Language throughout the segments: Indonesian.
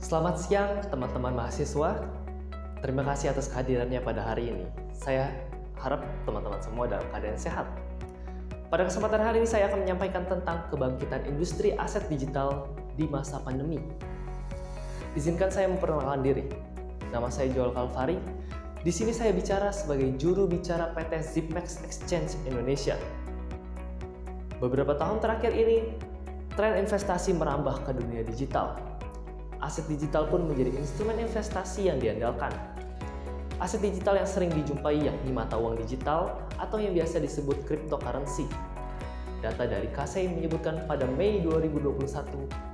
Selamat siang teman-teman mahasiswa. Terima kasih atas kehadirannya pada hari ini. Saya harap teman-teman semua dalam keadaan sehat. Pada kesempatan hari ini saya akan menyampaikan tentang kebangkitan industri aset digital di masa pandemi. Izinkan saya memperkenalkan diri. Nama saya Joel Kalvari. Di sini saya bicara sebagai juru bicara PT Zipmax Exchange Indonesia. Beberapa tahun terakhir ini, tren investasi merambah ke dunia digital. Aset digital pun menjadi instrumen investasi yang diandalkan. Aset digital yang sering dijumpai yakni mata uang digital atau yang biasa disebut cryptocurrency. Data dari KSEI menyebutkan pada Mei 2021,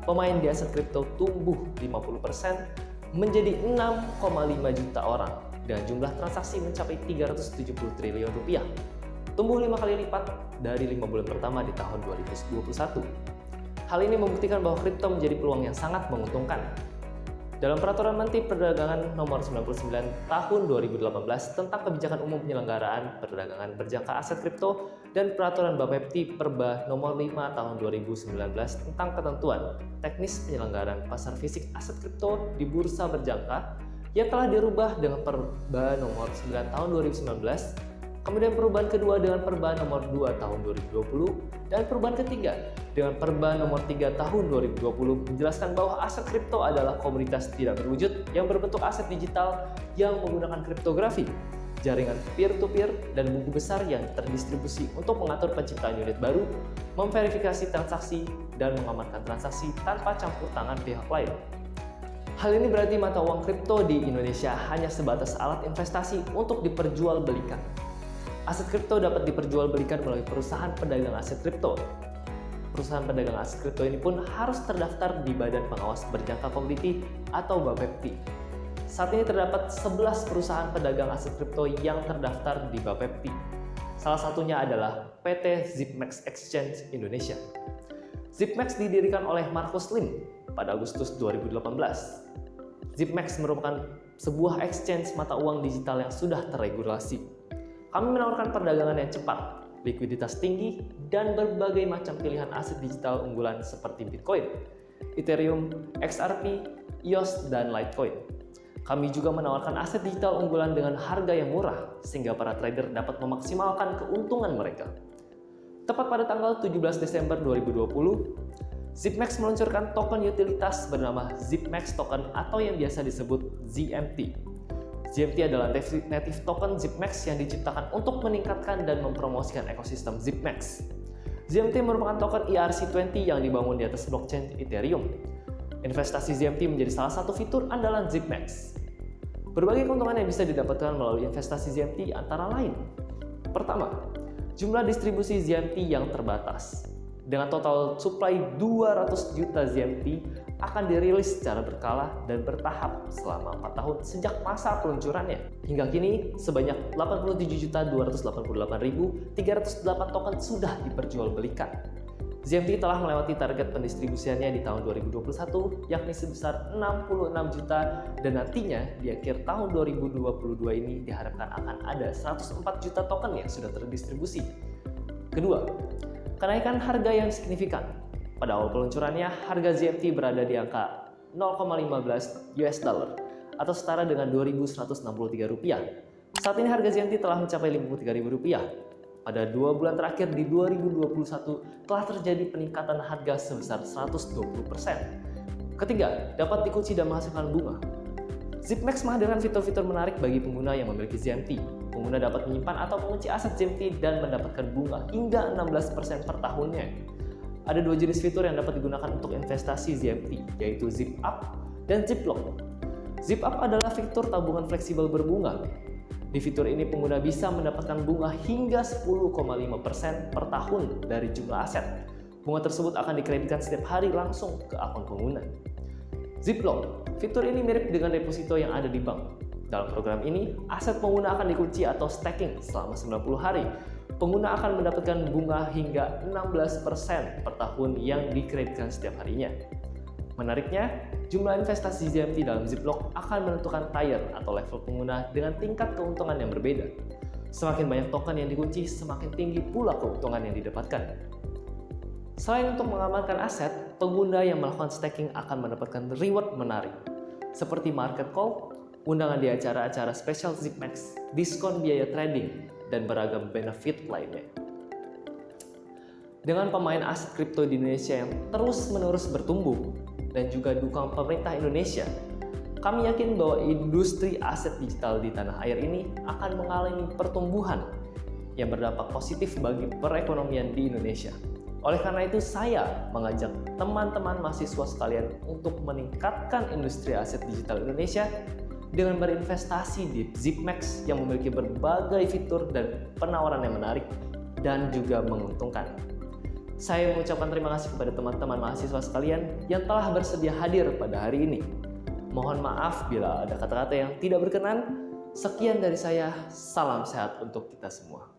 pemain di aset kripto tumbuh 50% menjadi 6,5 juta orang dengan jumlah transaksi mencapai 370 triliun rupiah. Tumbuh 5 kali lipat dari 5 bulan pertama di tahun 2021. Hal ini membuktikan bahwa kripto menjadi peluang yang sangat menguntungkan. Dalam Peraturan Menteri Perdagangan Nomor 99 Tahun 2018 tentang Kebijakan Umum Penyelenggaraan Perdagangan Berjangka Aset Kripto dan Peraturan Bapepti Perba Nomor 5 Tahun 2019 tentang ketentuan teknis penyelenggaraan pasar fisik aset kripto di bursa berjangka yang telah dirubah dengan Perba Nomor 9 Tahun 2019. Kemudian perubahan kedua dengan Perba Nomor 2 Tahun 2020 dan perubahan ketiga dengan Perba Nomor 3 Tahun 2020 menjelaskan bahwa aset kripto adalah komoditas tidak berwujud yang berbentuk aset digital yang menggunakan kriptografi, jaringan peer-to-peer, dan buku besar yang terdistribusi untuk mengatur penciptaan unit baru, memverifikasi transaksi, dan mengamankan transaksi tanpa campur tangan pihak lain. Hal ini berarti mata uang kripto di Indonesia hanya sebatas alat investasi untuk diperjualbelikan. Aset kripto dapat diperjualbelikan melalui perusahaan pedagang aset kripto. Perusahaan pedagang aset kripto ini pun harus terdaftar di Badan Pengawas Berjangka Komoditi atau Bapepti. Saat ini terdapat 11 perusahaan pedagang aset kripto yang terdaftar di Bapepti. Salah satunya adalah PT Zipmax Exchange Indonesia. Zipmax didirikan oleh Marcus Lim pada Agustus 2018. Zipmax merupakan sebuah exchange mata uang digital yang sudah terregulasi. Kami menawarkan perdagangan yang cepat, likuiditas tinggi, dan berbagai macam pilihan aset digital unggulan seperti Bitcoin, Ethereum, XRP, EOS, dan Litecoin. Kami juga menawarkan aset digital unggulan dengan harga yang murah, sehingga para trader dapat memaksimalkan keuntungan mereka. Tepat pada tanggal 17 Desember 2020, Zipmax meluncurkan token utilitas bernama Zipmax Token atau yang biasa disebut ZMT. ZMT adalah native token Zipmax yang diciptakan untuk meningkatkan dan mempromosikan ekosistem Zipmax. ZMT merupakan token ERC20 yang dibangun di atas blockchain Ethereum. Investasi ZMT menjadi salah satu fitur andalan Zipmax. Berbagai keuntungan yang bisa didapatkan melalui investasi ZMT antara lain. Pertama, jumlah distribusi ZMT yang terbatas. Dengan total supply 200 juta ZMT akan dirilis secara berkala dan bertahap selama 4 tahun sejak masa peluncurannya. Hingga kini, sebanyak 87.288.308 token sudah diperjualbelikan. ZMT telah melewati target pendistribusiannya di tahun 2021, yakni sebesar 66 juta, dan nantinya di akhir tahun 2022 ini diharapkan akan ada 104 juta token yang sudah terdistribusi. Kedua, kenaikan harga yang signifikan. Pada awal peluncurannya, harga ZMT berada di angka 0,15 US dollar atau setara dengan Rp2.163. Saat ini harga ZMT telah mencapai Rp53.000. Pada 2 bulan terakhir di 2021 telah terjadi peningkatan harga sebesar 120%. Ketiga, dapat dikunci dan menghasilkan bunga. Zipmax menghadirkan fitur-fitur menarik bagi pengguna yang memiliki ZMT. Pengguna dapat menyimpan atau mengunci aset ZMT dan mendapatkan bunga hingga 16% per tahunnya. Ada 2 jenis fitur yang dapat digunakan untuk investasi ZMT, yaitu Zip Up dan Zip Lock. Zip Up adalah fitur tabungan fleksibel berbunga. Di fitur ini pengguna bisa mendapatkan bunga hingga 10,5% per tahun dari jumlah aset. Bunga tersebut akan dikreditkan setiap hari langsung ke akun pengguna. Zip Lock, fitur ini mirip dengan deposito yang ada di bank. Dalam program ini, aset pengguna akan dikunci atau staking selama 90 hari. Pengguna akan mendapatkan bunga hingga 16% per tahun yang dikreditkan setiap harinya. Menariknya, jumlah investasi ZMT dalam Ziplock akan menentukan tier atau level pengguna dengan tingkat keuntungan yang berbeda. Semakin banyak token yang dikunci, semakin tinggi pula keuntungan yang didapatkan. Selain untuk mengamankan aset, pengguna yang melakukan staking akan mendapatkan reward menarik. seperti market call, undangan di acara-acara spesial Zipmax, diskon biaya trading, dan beragam benefit lainnya. Dengan pemain aset kripto di Indonesia yang terus-menerus bertumbuh dan juga dukungan pemerintah Indonesia, kami yakin bahwa industri aset digital di tanah air ini akan mengalami pertumbuhan yang berdampak positif bagi perekonomian di Indonesia. Oleh karena itu, saya mengajak teman-teman mahasiswa sekalian untuk meningkatkan industri aset digital Indonesia dengan berinvestasi di Zipmax yang memiliki berbagai fitur dan penawaran yang menarik dan juga menguntungkan. Saya mengucapkan terima kasih kepada teman-teman mahasiswa sekalian yang telah bersedia hadir pada hari ini. Mohon maaf bila ada kata-kata yang tidak berkenan. Sekian dari saya, salam sehat untuk kita semua.